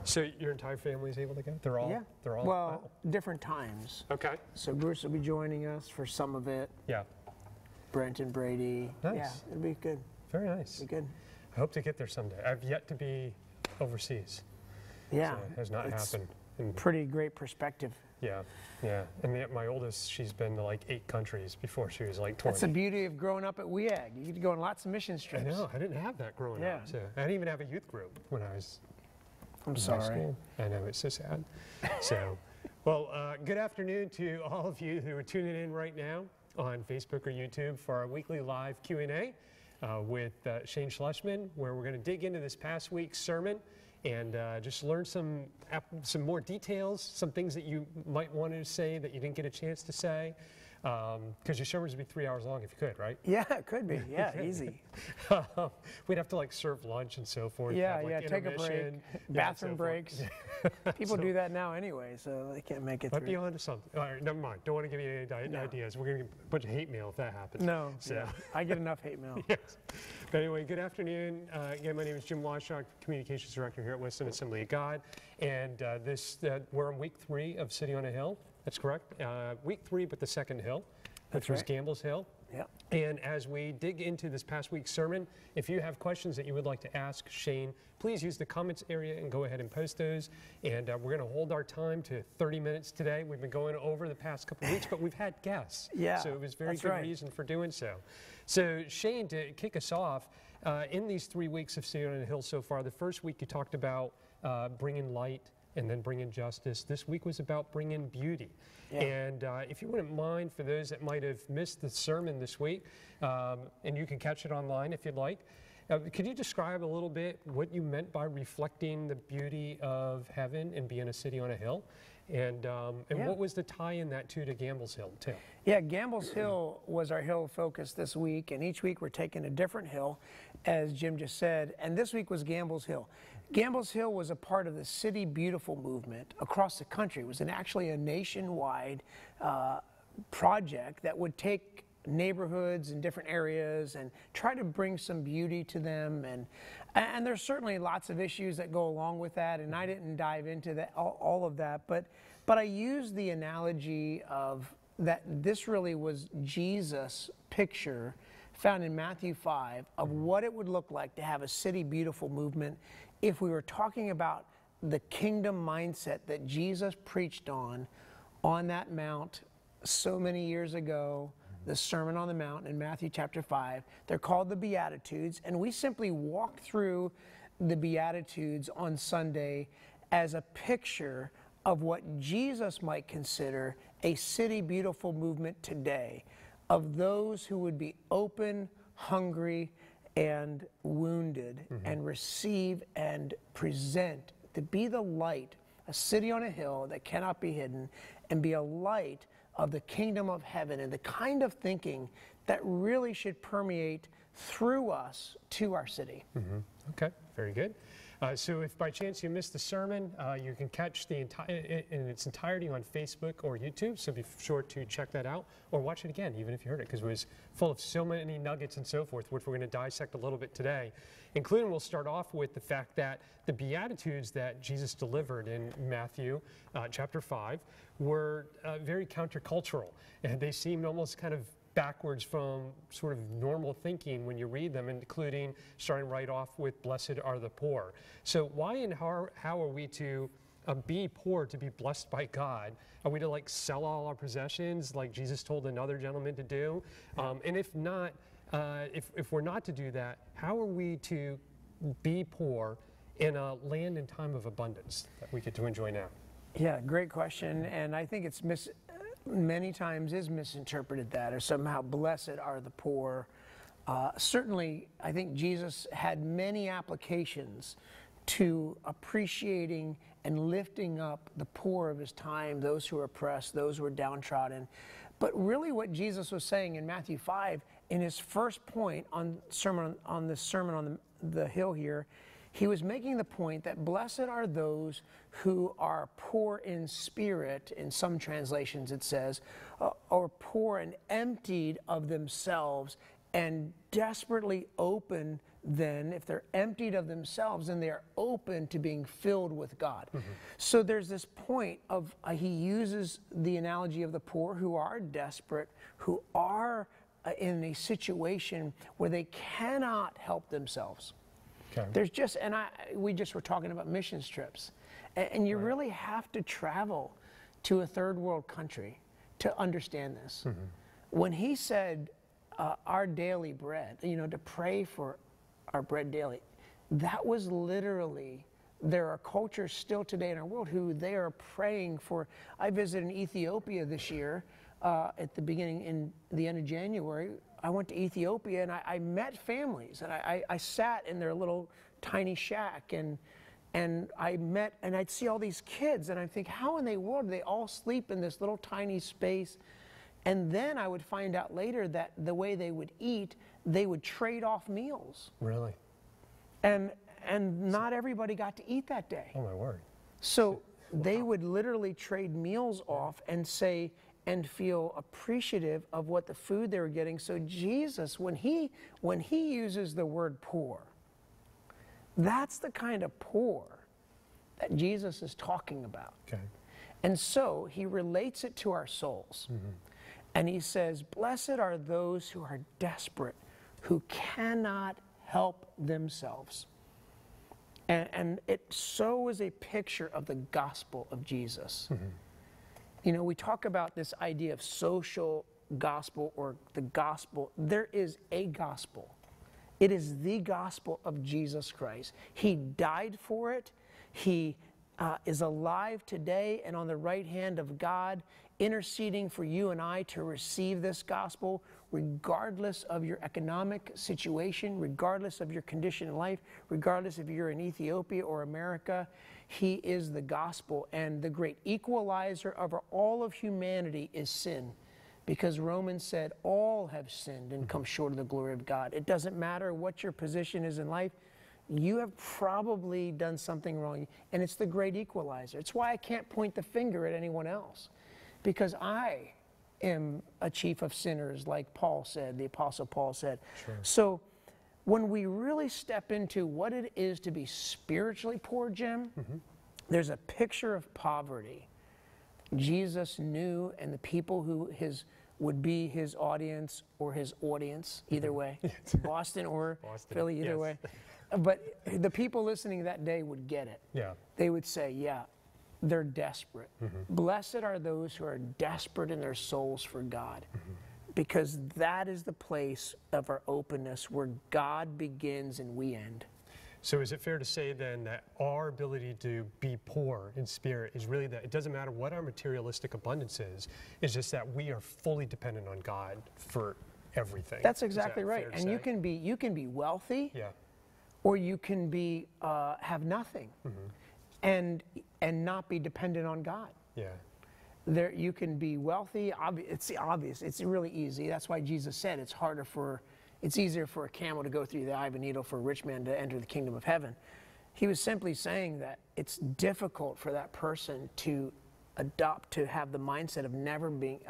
So your entire family is able to go? They're all? Yeah. They're all? Well, Wow. different times. Okay. So Bruce will be joining us for some of it. Yeah. Brent and Brady. Nice. Yeah, it'll be good. Very nice. It'll be good. I hope to get there someday. I've yet to be overseas. Yeah. So it has not happened. And Pretty great perspective. yeah, yeah. And my oldest, she's been to like 8 countries before she was like 20. That's the beauty of growing up at WEAG. You get to go on lots of mission I trips. know. I didn't have that growing Yeah. up. So I didn't even have a youth group when I was I'm in high sorry. school. I know, it's so sad. So, well, good afternoon to all of you who are tuning in right now on Facebook or YouTube for our weekly live Q&A with Shane Schlesman, where we're going to dig into this past week's sermon and just learn some more details, some things that you might want to say that you didn't get a chance to say. Because your sermons would be 3 hours long if you could, right? Yeah, it could be. Yeah, easy. We'd have to like serve lunch and so forth. Yeah, have, like, yeah, take a break. intermission, Bathroom so breaks. People do that now anyway, so they can't make it Might be through. onto something. All right, never mind. Don't want to give you any ideas. We're going to get a bunch of hate mail if that happens. No, So. yeah, I get enough hate mail. Yes. But anyway, good afternoon. Again, my name is Jim Washock, Communications Director here at Weston Assembly of God. And we're on week 3 of City on a Hill. That's correct. Week 3, but the second hill, which was Gamble's Hill. Yep. And as we dig into this past week's sermon, if you have questions that you would like to ask Shane, please use the comments area and go ahead and post those. And we're going to hold our time to 30 minutes today. We've been going over the past couple of weeks, but we've had guests. Yeah, so it was very that's good right. reason for doing so. So Shane, to kick us off, in these 3 weeks of City on a Hill so far, the first week you talked about bringing light and then bringing justice. This week was about bringing beauty. Yeah. And if you wouldn't mind, for those that might have missed the sermon this week, and you can catch it online if you'd like, could you describe a little bit what you meant by reflecting the beauty of heaven and being a city on a hill? And what was the tie in that to Gamble's Hill too? Yeah, Gamble's Hill was our hill focus this week, and each week we're taking a different hill, as Jim just said, and this week was Gamble's Hill. Gamble's Hill was a part of the City Beautiful movement across the country. It was actually a nationwide project that would take neighborhoods in different areas and try to bring some beauty to them, and there's certainly lots of issues that go along with that, and I didn't dive into that all of that, but I used the analogy of that this really was Jesus' picture found in Matthew 5 of what it would look like to have a City Beautiful movement if we were talking about the kingdom mindset that Jesus preached on that mount so many years ago, the Sermon on the Mount in Matthew chapter 5. They're called the Beatitudes, and we simply walk through the Beatitudes on Sunday as a picture of what Jesus might consider a City Beautiful movement today, of those who would be open, hungry, and wounded, and receive and present, to be the light, a city on a hill that cannot be hidden, and be a light of the kingdom of heaven, and the kind of thinking that really should permeate through us to our city. Okay, very good. So if by chance you missed the sermon, you can catch the in its entirety on Facebook or YouTube, so be sure to check that out, or watch it again, even if you heard it, because it was full of so many nuggets and so forth, which we're going to dissect a little bit today, including we'll start off with the fact that the Beatitudes that Jesus delivered in Matthew chapter 5 were very countercultural, and they seemed almost kind of backwards from sort of normal thinking when you read them, including starting right off with blessed are the poor. So why and how are we to be poor to be blessed by God? Are we to like sell all our possessions like Jesus told another gentleman to do? And if not, if we're not to do that, how are we to be poor in a land and time of abundance that we get to enjoy now? Yeah, great question, and I think it's many times is misinterpreted that, or somehow blessed are the poor. Certainly, I think Jesus had many applications to appreciating and lifting up the poor of his time, those who are oppressed, those who are downtrodden. But really what Jesus was saying in Matthew 5, in his first point on the Sermon on the Hill here, he was making the point that blessed are those who are poor in spirit, in some translations it says, or poor and emptied of themselves and desperately open then, if they're emptied of themselves, then they are open to being filled with God. So there's this point of, he uses the analogy of the poor who are desperate, who are in a situation where they cannot help themselves. Okay. There's just, and we just were talking about missions trips, and you really have to travel to a third world country to understand this. When he said, our daily bread, to pray for our bread daily, that was literally, there are cultures still today in our world who they are praying for. I visited in Ethiopia this year at the beginning, in the end of January. I went to Ethiopia and I met families, and I sat in their little tiny shack, and I met, and I'd see all these kids, and I think, how in the world do they all sleep in this little tiny space? And then I would find out later that the way they would eat, they would trade off meals. Really? And not everybody got to eat that day. Oh my word. So they would literally trade meals off and say, and feel appreciative of what the food they were getting. So Jesus, when he uses the word poor, that's the kind of poor that Jesus is talking about. Okay. And so he relates it to our souls. And he says, blessed are those who are desperate, who cannot help themselves. And it so is a picture of the gospel of Jesus. We talk about this idea of social gospel or the gospel. There is a gospel. It is the gospel of Jesus Christ. He died for it. He is alive today and on the right hand of God, interceding for you and I to receive this gospel, regardless of your economic situation, regardless of your condition in life, regardless if you're in Ethiopia or America. He is the gospel, and the great equalizer of all of humanity is sin. Because Romans said all have sinned and come short of the glory of God. It doesn't matter what your position is in life. You have probably done something wrong, and it's the great equalizer. It's why I can't point the finger at anyone else, because I am a chief of sinners, like Paul said, the Apostle Paul said. Sure. So when we really step into what it is to be spiritually poor, Jim, there's a picture of poverty. Jesus knew, and the people who would be his audience or his audience, either way, Boston or Philly, either way. But the people listening that day would get it. Yeah. They would say, yeah, they're desperate. Blessed are those who are desperate in their souls for God. Because that is the place of our openness where God begins and we end. So is it fair to say then that our ability to be poor in spirit is really that it doesn't matter what our materialistic abundance is, it's just that we are fully dependent on God for everything? That's exactly right. fair to And say? you can be wealthy, Yeah. or you can be have nothing, and not be dependent on God. Yeah. There, you can be wealthy. It's obvious. It's really easy. That's why Jesus said it's easier for a camel to go through the eye of a needle for a rich man to enter the kingdom of heaven. He was simply saying that it's difficult for that person to have the mindset of never being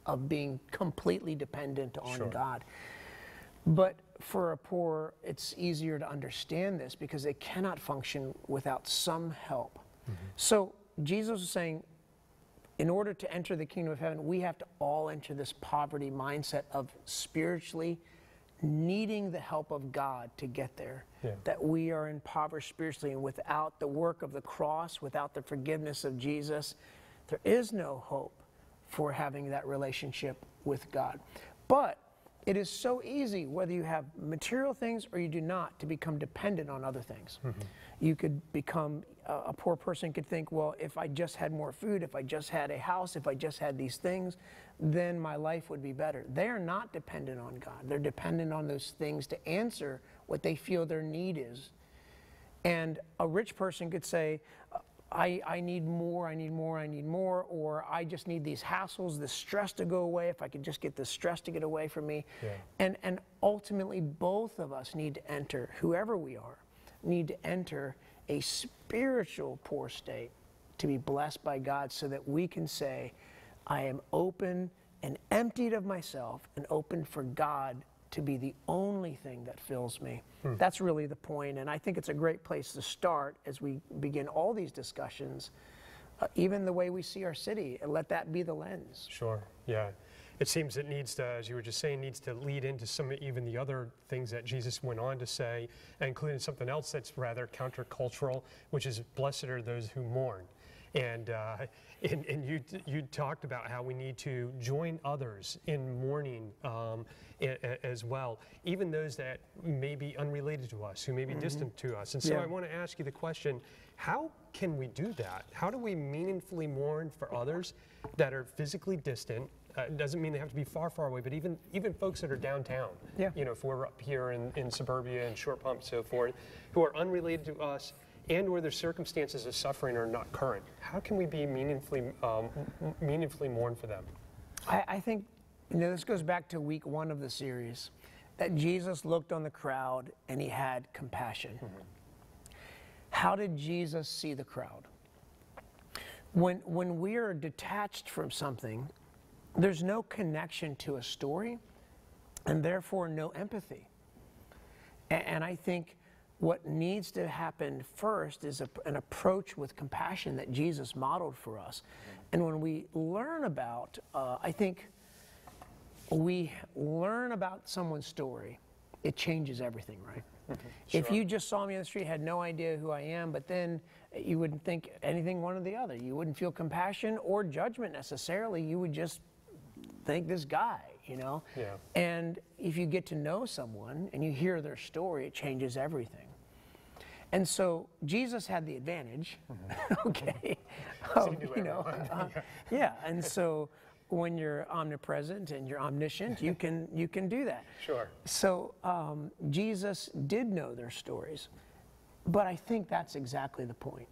of being completely dependent on God. But for a poor, it's easier to understand this because they cannot function without some help. So Jesus was saying, in order to enter the kingdom of heaven, we have to all enter this poverty mindset of spiritually needing the help of God to get there. Yeah. That we are impoverished spiritually, and without the work of the cross, without the forgiveness of Jesus, there is no hope for having that relationship with God. But it is so easy, whether you have material things or you do not, to become dependent on other things. You could become, a poor person could think, well, if I just had more food, if I just had a house, if I just had these things, then my life would be better. They are not dependent on God. They're dependent on those things to answer what they feel their need is. And a rich person could say, I need more, I need more, I need more, or I just need these hassles, this stress to go away. If I could just get this stress to get away from me. Yeah. And ultimately, both of us need to enter, whoever we are, need to enter a spiritual poor state to be blessed by God, so that we can say, I am open and emptied of myself and open for God to be the only thing that fills me. That's really the point, and I think it's a great place to start as we begin all these discussions, even the way we see our city, and let that be the lens. Sure, yeah. It seems it needs to, as you were just saying, needs to lead into some even the other things that Jesus went on to say, including something else that's rather countercultural, which is blessed are those who mourn. And you talked about how we need to join others in mourning as well, even those that may be unrelated to us, who may be distant to us. And so I want to ask you the question, how can we do that? How do we meaningfully mourn for others that are physically distant? Doesn't mean they have to be far, far away, but even folks that are downtown, you know, if we're up here in suburbia and Short Pump and so forth, who are unrelated to us, and where their circumstances of suffering are not current. How can we be meaningfully mourn for them? I think, you know, this goes back to week 1 of the series, that Jesus looked on the crowd and he had compassion. How did Jesus see the crowd? When we are detached from something, there's no connection to a story, and therefore no empathy. And I think what needs to happen first is an approach with compassion that Jesus modeled for us. And when we learn about, I think we learn about someone's story, it changes everything, right? Sure. If you just saw me on the street, had no idea who I am, but then you wouldn't think anything one or the other. You wouldn't feel compassion or judgment necessarily. You would just think this guy, you know? Yeah. And if you get to know someone and you hear their story, it changes everything. And so Jesus had the advantage, okay, you know, yeah. And so when you're omnipresent and you're omniscient, you can do that. Sure. So Jesus did know their stories, but I think that's exactly the point.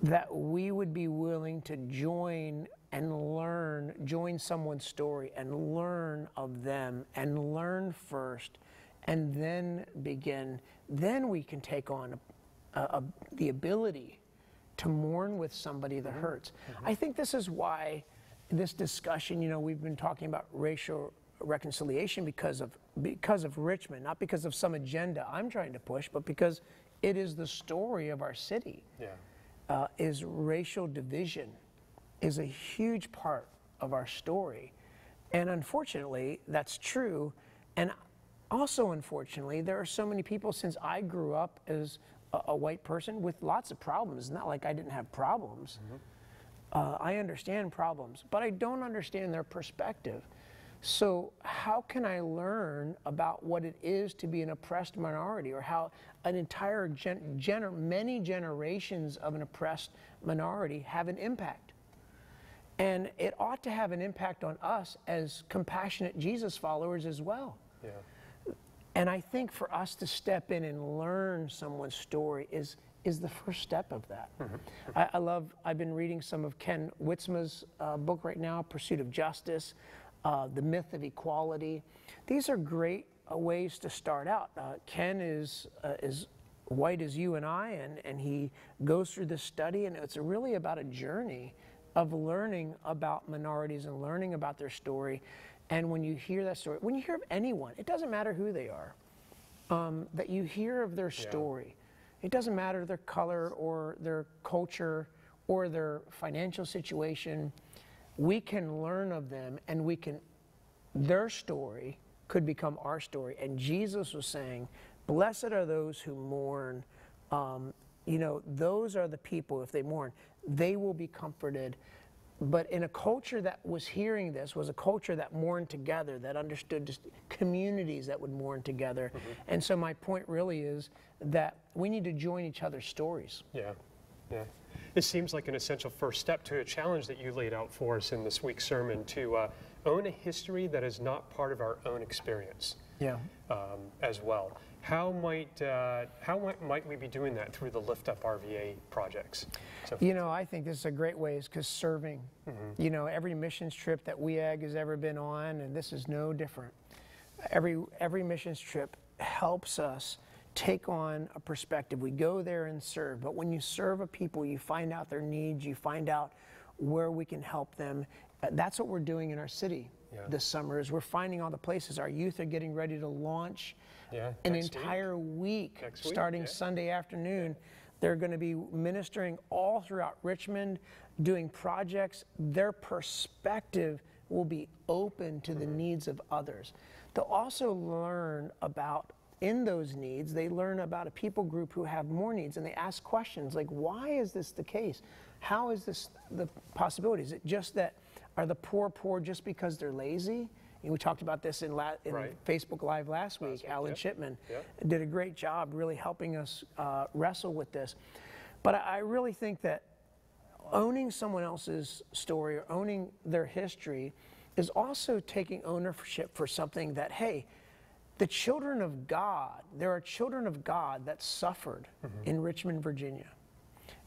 That we would be willing to join and learn, join someone's story and learn of them and learn first, and then begin. Then we can take on the ability to mourn with somebody that hurts. I think this is why this discussion, you know, we've been talking about racial reconciliation because of Richmond, not because of some agenda I'm trying to push, but because it is the story of our city. Yeah. Is racial division is a huge part of our story. And unfortunately, that's true. And also, unfortunately, there are so many people, since I grew up as a white person with lots of problems. It's not like I didn't have problems. I understand problems, but I don't understand their perspective. So how can I learn about what it is to be an oppressed minority, or how an entire many generations of an oppressed minority have an impact? And it ought to have an impact on us as compassionate Jesus followers as well. Yeah. And I think for us to step in and learn someone's story is the first step of that. I've been reading some of Ken Witzma's book right now, Pursuit of Justice, The Myth of Equality. These are great ways to start out. Ken is white as you and I, and he goes through this study, and it's really about a journey of learning about minorities and learning about their story. And when you hear that story, when you hear of anyone, it doesn't matter who they are, that you hear of their story. It doesn't matter their color or their culture or their financial situation. We can learn of them, and their story could become our story. And Jesus was saying, blessed are those who mourn. You know, those are the people, if they mourn, they will be comforted. But in a culture that was hearing this, was a culture that mourned together, that understood just communities that would mourn together. And so my point really is that we need to join each other's stories. Yeah, yeah. It seems like an essential first step to a challenge that you laid out for us in this week's sermon, to own a history that is not part of our own experience. Yeah. As well. How might we be doing that through the Lift Up RVA projects? So, you know, I think this is a great way, is because serving. You know, every missions trip that WEAG has ever been on, and this is no different. Every missions trip helps us take on a perspective. We go there and serve, but when you serve a people, you find out their needs, you find out where we can help them. That's what we're doing in our city this summer, is we're finding all the places. Our youth are getting ready to launch an entire week starting Sunday afternoon. They're going to be ministering all throughout Richmond, doing projects. Their perspective will be open to the needs of others. They'll also learn about, in those needs, they learn about a people group who have more needs, and they ask questions like, why is this the case? How is this the possibility? Is it just that, are the poor just because they're lazy? And we talked about this in Facebook Live last week. Alan Shipman did a great job really helping us wrestle with this. But I really think that owning someone else's story or owning their history is also taking ownership for something that, hey, the children of God, there are children of God that suffered in Richmond, Virginia.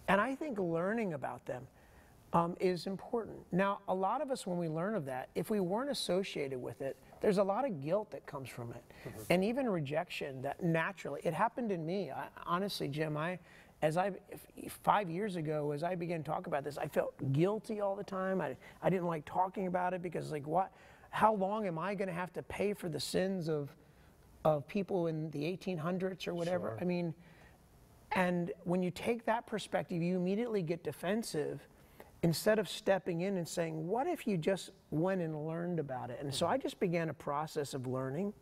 And I think learning about them is important. Now, a lot of us, when we learn of that, if we weren't associated with it, there's a lot of guilt that comes from it, and even rejection that naturally, it happened in me. Honestly, Jim, 5 years ago, as I began to talk about this, I felt guilty all the time. I didn't like talking about it because, like, how long am I going to have to pay for the sins of people in the 1800s or whatever? I mean, and when you take that perspective, you immediately get defensive instead of stepping in and saying, what if you just went and learned about it? And so I just began a process of learning.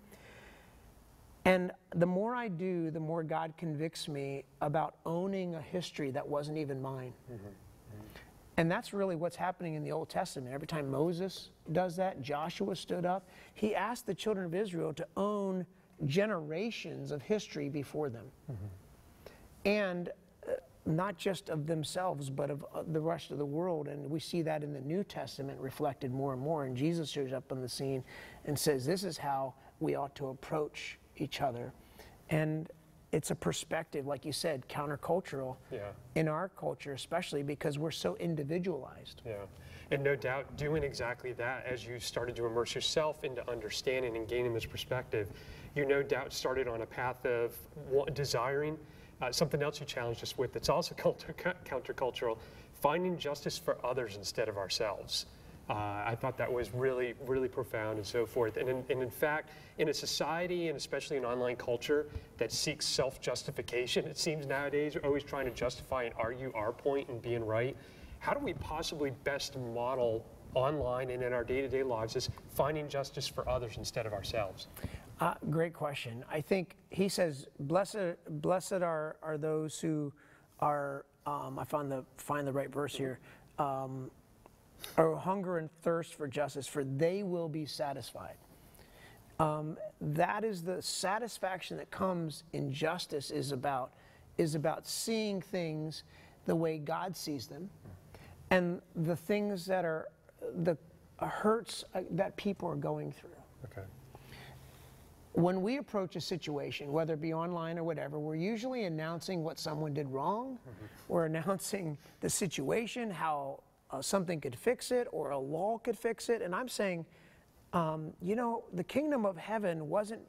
And the more I do, the more God convicts me about owning a history that wasn't even mine. And that's really what's happening in the Old Testament. Every time Moses does that, Joshua stood up, he asked the children of Israel to own generations of history before them. And not just of themselves, but of the rest of the world. And we see that in the New Testament reflected more and more. And Jesus shows up on the scene and says, this is how we ought to approach each other. And it's a perspective, like you said, countercultural in our culture, especially because we're so individualized. And no doubt doing exactly that, as you started to immerse yourself into understanding and gaining this perspective, you no doubt started on a path of desiring something else you challenged us with that's also countercultural, finding justice for others instead of ourselves. I thought that was really, really profound and so forth. And in fact, in a society, and especially an online culture that seeks self-justification, it seems nowadays, we're always trying to justify and argue our point and being right. How do we possibly best model online and in our day-to-day lives is finding justice for others instead of ourselves? Great question. I think he says, blessed are those who are, I find the right verse here, are hunger and thirst for justice, for they will be satisfied. That is the satisfaction that comes in justice, is about seeing things the way God sees them, and the things that are the hurts that people are going through. When we approach a situation, whether it be online or whatever, we're usually announcing what someone did wrong. We're announcing the situation, how something could fix it or a law could fix it. And I'm saying, you know, the kingdom of heaven wasn't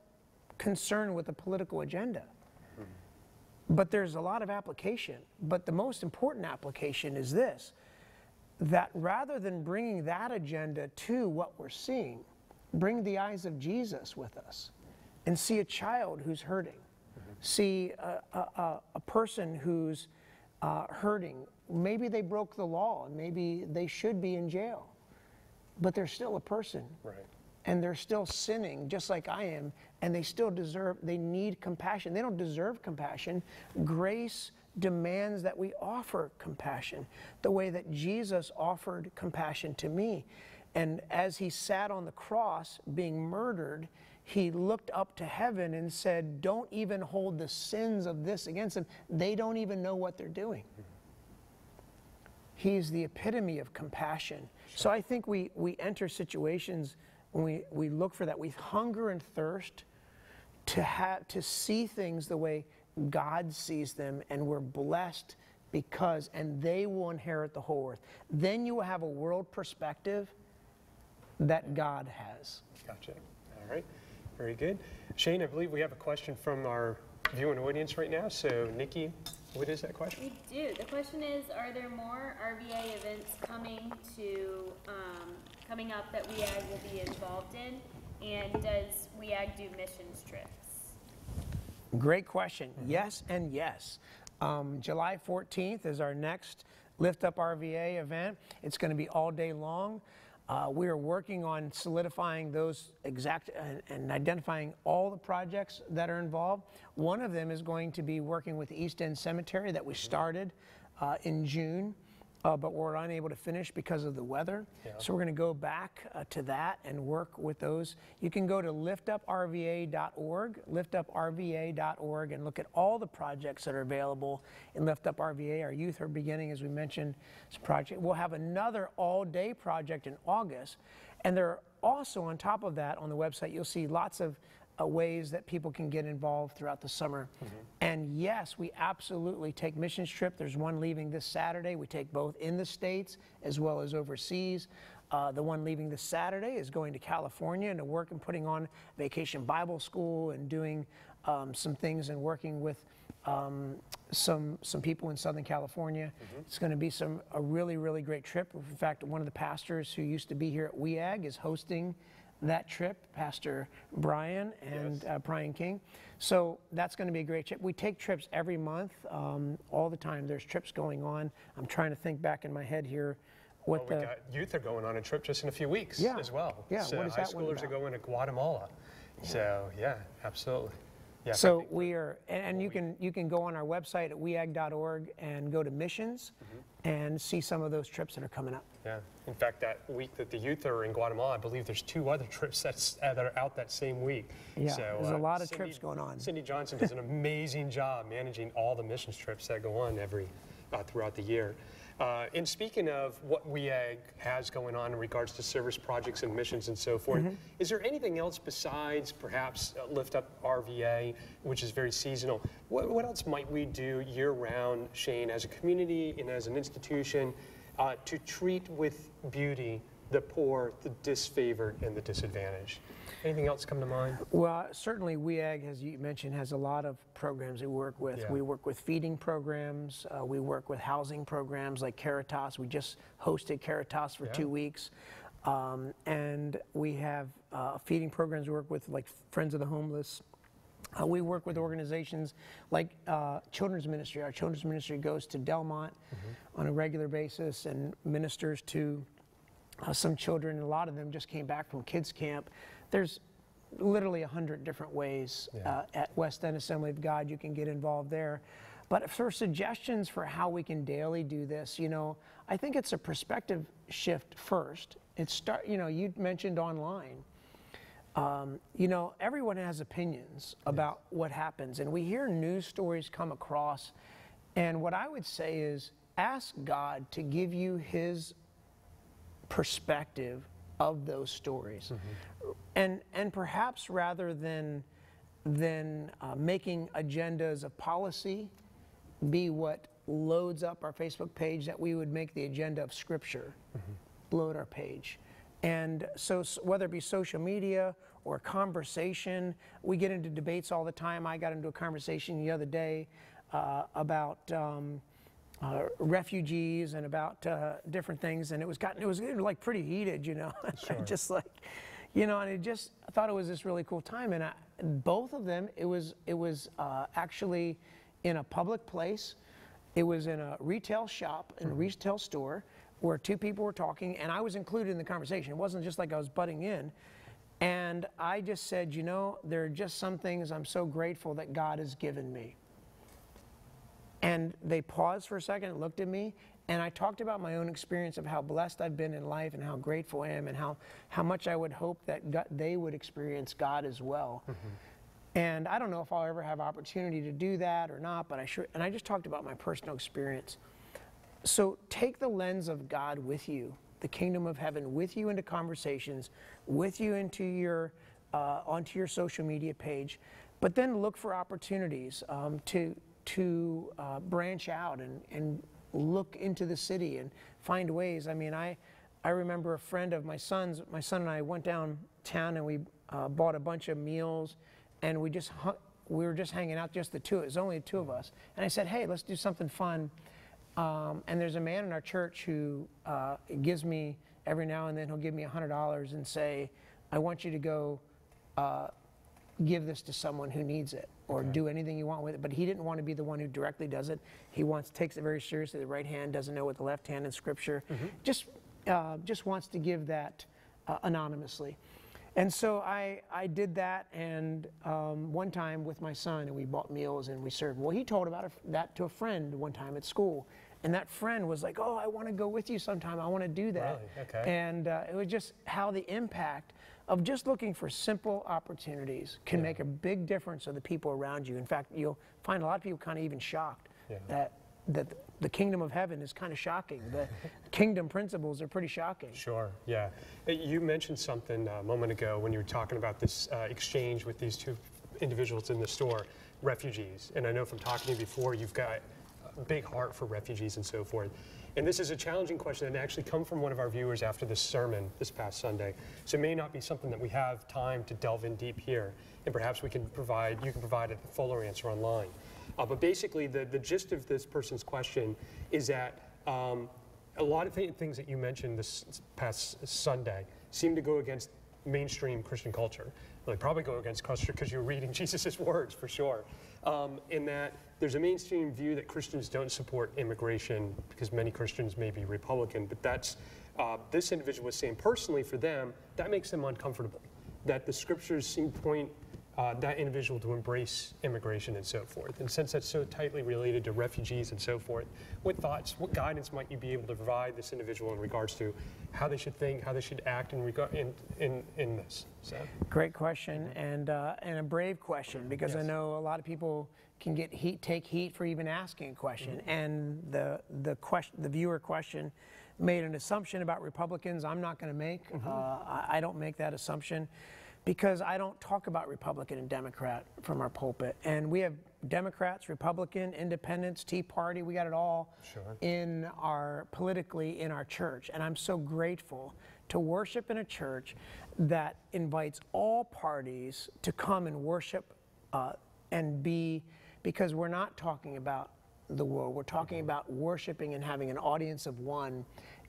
concerned with a political agenda. But there's a lot of application. But the most important application is this, that rather than bringing that agenda to what we're seeing, bring the eyes of Jesus with us. And see a child who's hurting, see a person who's hurting. Maybe they broke the law, and maybe they should be in jail, but they're still a person, and they're still sinning just like I am, and they need compassion. They don't deserve compassion. Grace demands that we offer compassion, the way that Jesus offered compassion to me. And as he sat on the cross being murdered, he looked up to heaven and said, don't even hold the sins of this against them. They don't even know what they're doing. He's the epitome of compassion. So I think we enter situations when we look for that. We hunger and thirst to see things the way God sees them, and we're blessed because, and they will inherit the whole earth. Then you will have a world perspective that God has. Gotcha. All right. Very good. Shane, I believe we have a question from our viewing audience right now. So, Nikki, What is that question? We do. The question is, are there more RVA events coming up that WEAG will be involved in? And does WEAG do missions trips? Great question. Yes and yes. July 14th is our next Lift Up RVA event. It's going to be all day long. We are working on solidifying those exact and identifying all the projects that are involved. One of them is going to be working with the East End Cemetery that we started in June, but we're unable to finish because of the weather. Yeah. So we're going to go back to that and work with those. You can go to liftuprva.org, liftuprva.org, and look at all the projects that are available in Lift Up RVA. Our youth are beginning, as we mentioned, this project. We'll have another all-day project in August, and there are also, on top of that, on the website, you'll see lots of ways that people can get involved throughout the summer. And yes, we absolutely take missions trip. There's one leaving this Saturday. We take both in the States as well as overseas. The one leaving this Saturday is going to California and to work and putting on Vacation Bible School and doing some things and working with some people in Southern California. It's going to be a really, really great trip. In fact, one of the pastors who used to be here at WEAG is hosting that trip, Pastor Brian and Brian King. So that's going to be a great trip. We take trips every month, all the time. There's trips going on. I'm trying to think back in my head here. We got youth are going on a trip just in a few weeks as well. Yeah, so what is high that schoolers are going to Guatemala. Yeah. So yeah, absolutely. Yeah, so we are, and you can go on our website at weag.org and go to missions and see some of those trips that are coming up. Yeah. In fact, that week that the youth are in Guatemala, I believe there's 2 other trips that are out that same week. Yeah, so, there's a lot of trips going on. Cindy Johnson does an amazing job managing all the missions trips that go on throughout the year. And speaking of what WEAG has going on in regards to service projects and missions and so forth, is there anything else besides perhaps Lift Up RVA, which is very seasonal? What else might we do year-round, Shane, as a community and as an institution to treat with beauty the poor, the disfavored, and the disadvantaged? Anything else come to mind? Well, certainly WEAG, as you mentioned, has a lot of programs we work with. Yeah. We work with feeding programs. We work with housing programs like Caritas. We just hosted Caritas for 2 weeks. And we have feeding programs we work with, like Friends of the Homeless. We work with organizations like Children's Ministry. Our Children's Ministry goes to Delmont on a regular basis and ministers to some children. A lot of them just came back from kids camp. There's literally 100 different ways at West End Assembly of God you can get involved there. But for suggestions for how we can daily do this, I think it's a perspective shift first. You mentioned online. Everyone has opinions about what happens, and we hear news stories come across. And what I would say is ask God to give you His perspective of those stories. And perhaps rather than making agendas of policy be what loads up our Facebook page, that we would make the agenda of Scripture load our page. And so whether it be social media or conversation, we get into debates all the time. I got into a conversation the other day about refugees and about different things, and it was like pretty heated, Sure. Just like, and I thought it was this really cool time. And both of them, it was actually in a public place. It was in a retail shop, in a retail store, where 2 people were talking, and I was included in the conversation. It wasn't just like I was butting in. And I just said, there are just some things I'm so grateful that God has given me. And they paused for a second and looked at me, and I talked about my own experience of how blessed I've been in life and how grateful I am and how much I would hope that they would experience God as well. And I don't know if I'll ever have opportunity to do that or not, but I just talked about my personal experience. So take the lens of God with you, the kingdom of heaven with you into conversations, with you into onto your social media page, but then look for opportunities to branch out and look into the city and find ways. I mean, I remember a friend of my son and I went downtown and we bought a bunch of meals, and we just we were just hanging out, just the two. It was only the two of us. And I said, hey, let's do something fun. And there's a man in our church who gives me, every now and then, he'll give me $100 and say, I want you to go give this to someone who needs it, or do anything you want with it. But he didn't want to be the one who directly does it. He takes it very seriously. The right hand doesn't know what the left hand in Scripture. Just wants to give that anonymously. And so I did that, and one time with my son, and we bought meals and we served. Well, he told about that to a friend one time at school, and that friend was like, oh, I want to go with you sometime. I want to do that. Really? Okay. And it was just how the impact of just looking for simple opportunities can make a big difference of the people around you. In fact, you'll find a lot of people kind of even shocked that the kingdom of heaven is kind of shocking. The kingdom principles are pretty shocking. Sure, yeah. You mentioned something a moment ago when you were talking about this exchange with these two individuals in the store, refugees. And I know from talking to you before, you've got a big heart for refugees and so forth. And this is a challenging question that actually come from one of our viewers after this sermon this past Sunday. So it may not be something that we have time to delve in deep here, and perhaps you can provide a fuller answer online. But basically, the gist of this person's question is that a lot of things that you mentioned this past Sunday seem to go against mainstream Christian culture. Well, they probably go against culture because you're reading Jesus' words, for sure. In that there's a mainstream view that Christians don't support immigration because many Christians may be Republican, but that's, this individual was saying personally for them, that makes them uncomfortable. That the scriptures seem to point that individual to embrace immigration and so forth. And since that's so tightly related to refugees and so forth, what thoughts, what guidance might you be able to provide this individual in regards to how they should think, how they should act in this? So. Great question, and a brave question, because I know a lot of people can take heat for even asking a question. And the viewer question made an assumption about Republicans I'm not going to make. I don't make that assumption, because I don't talk about Republican and Democrat from our pulpit. And we have Democrats, Republican, Independents, Tea Party, we got it all politically in our church. And I'm so grateful to worship in a church that invites all parties to come and worship because we're not talking about the world, we're talking about worshiping and having an audience of one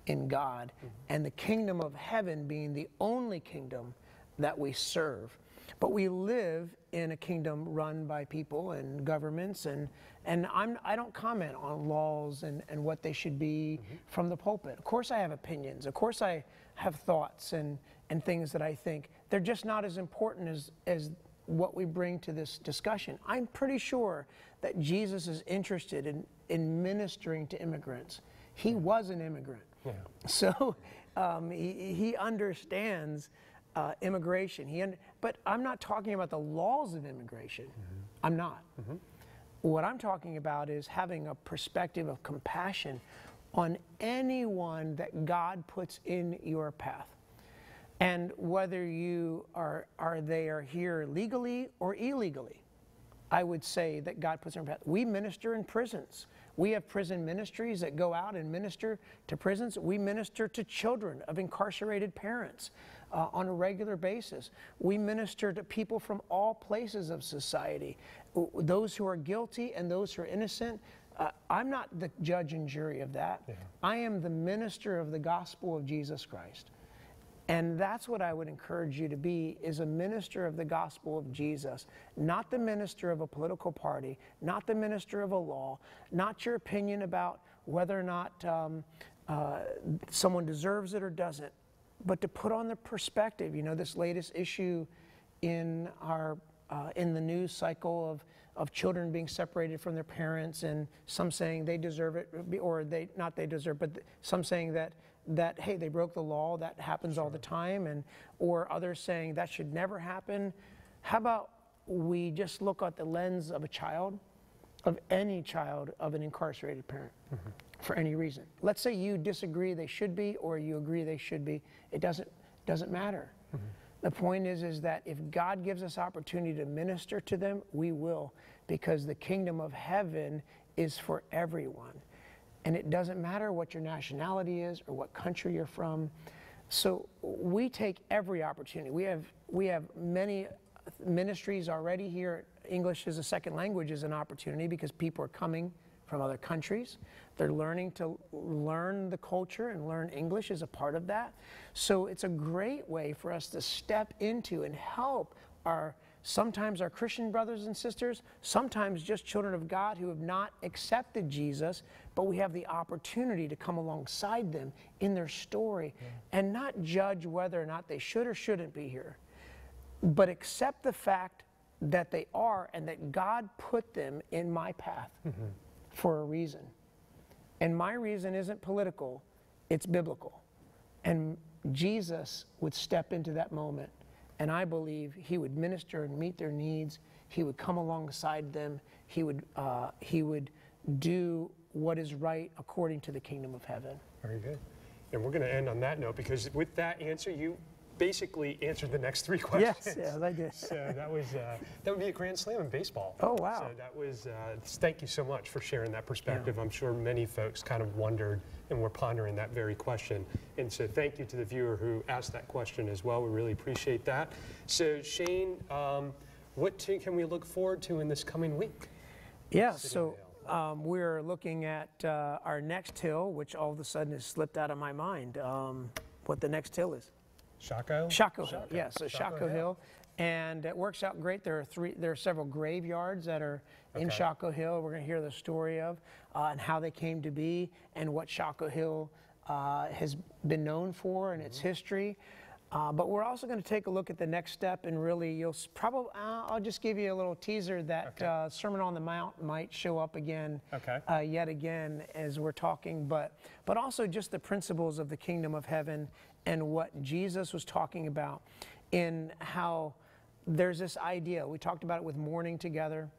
in God, and the kingdom of heaven being the only kingdom that we serve. But we live in a kingdom run by people and governments, and I don't comment on laws and what they should be from the pulpit. Of course I have opinions. Of course I have thoughts and things that I think. They're just not as important as what we bring to this discussion. I'm pretty sure that Jesus is interested in ministering to immigrants. He was an immigrant. So he understands immigration. But I'm not talking about the laws of immigration. I'm not. What I'm talking about is having a perspective of compassion on anyone that God puts in your path. And whether they are here legally or illegally, I would say that God puts in our path. We minister in prisons. We have prison ministries that go out and minister to prisons. We minister to children of incarcerated parents on a regular basis. We minister to people from all places of society, those who are guilty and those who are innocent. I'm not the judge and jury of that. I am the minister of the gospel of Jesus Christ. And that's what I would encourage you to be, is a minister of the gospel of Jesus, not the minister of a political party, not the minister of a law, not your opinion about whether or not someone deserves it or doesn't, but to put on the perspective. You know, this latest issue in the news cycle of children being separated from their parents, and some saying they deserve it, or but some saying that hey, they broke the law, that happens all the time, or others saying that should never happen. How about we just look at the lens of a child, of any child of an incarcerated parent, for any reason. Let's say you disagree they should be, or you agree they should be. It doesn't matter. The point is that if God gives us opportunity to minister to them, we will, because the kingdom of heaven is for everyone. And it doesn't matter what your nationality is or what country you're from. So we take every opportunity. We have many ministries already here English as a second language is an opportunity because people are coming from other countries. They're learning to learn the culture and learn English as a part of that. So it's a great way for us to step into and help sometimes our Christian brothers and sisters, sometimes just children of God who have not accepted Jesus, but we have the opportunity to come alongside them in their story and not judge whether or not they should or shouldn't be here, but accept the fact that they are and that God put them in my path for a reason. And my reason isn't political, it's biblical. And Jesus would step into that moment, and I believe he would minister and meet their needs. He would come alongside them. He would do what is right according to the kingdom of heaven. Very good. And we're going to end on that note, because with that answer, you basically answered the next 3 questions. Yes, I did. So that would be a grand slam in baseball. Oh, wow. So that was, thank you so much for sharing that perspective. Yeah. I'm sure many folks kind of wondered and were pondering that very question. And so thank you to the viewer who asked that question as well. We really appreciate that. So Shane, what can we look forward to in this coming week? Yeah, so we're looking at our next hill, which all of a sudden has slipped out of my mind, what the next hill is. Shockoe Hill, yeah, so Shockoe Hill. And it works out great. There are several graveyards that are in Shockoe Hill we're going to hear the story of and how they came to be and what Shockoe Hill has been known for and its history. But we're also going to take a look at the next step, and really I'll just give you a little teaser that Sermon on the Mount might show up again, yet again as we're talking, but also just the principles of the kingdom of heaven and what Jesus was talking about in how there's this idea, we talked about it with mourning together,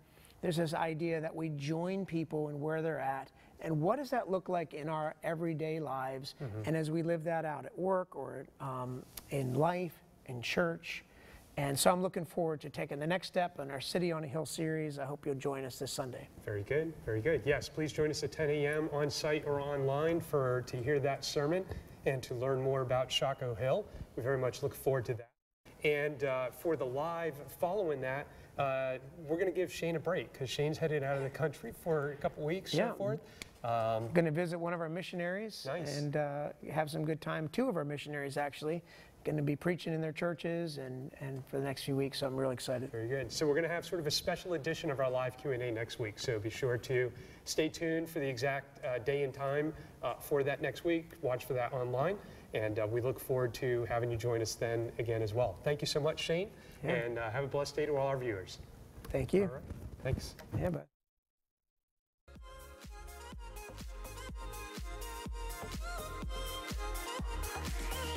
there's this idea that we join people in where they're at, and what does that look like in our everyday lives, and as we live that out at work or in life, in church. And so I'm looking forward to taking the next step in our City on a Hill series. I hope you'll join us this Sunday. Very good, very good. Yes, please join us at 10 a.m. on site or online to hear that sermon and to learn more about Shockoe Hill. We very much look forward to that. And for the live following that, we're going to give Shane a break because Shane's headed out of the country for a couple weeks, so forth. Going to visit one of our missionaries and have some good time. 2 of our missionaries, actually, going to be preaching in their churches and for the next few weeks, so I'm really excited. Very good. So we're going to have sort of a special edition of our live Q&A next week, so be sure to stay tuned for the exact day and time for that next week. Watch for that online, and we look forward to having you join us then again as well. Thank you so much, Shane, and have a blessed day to all our viewers. Thank you. All right. Thanks. Yeah, but.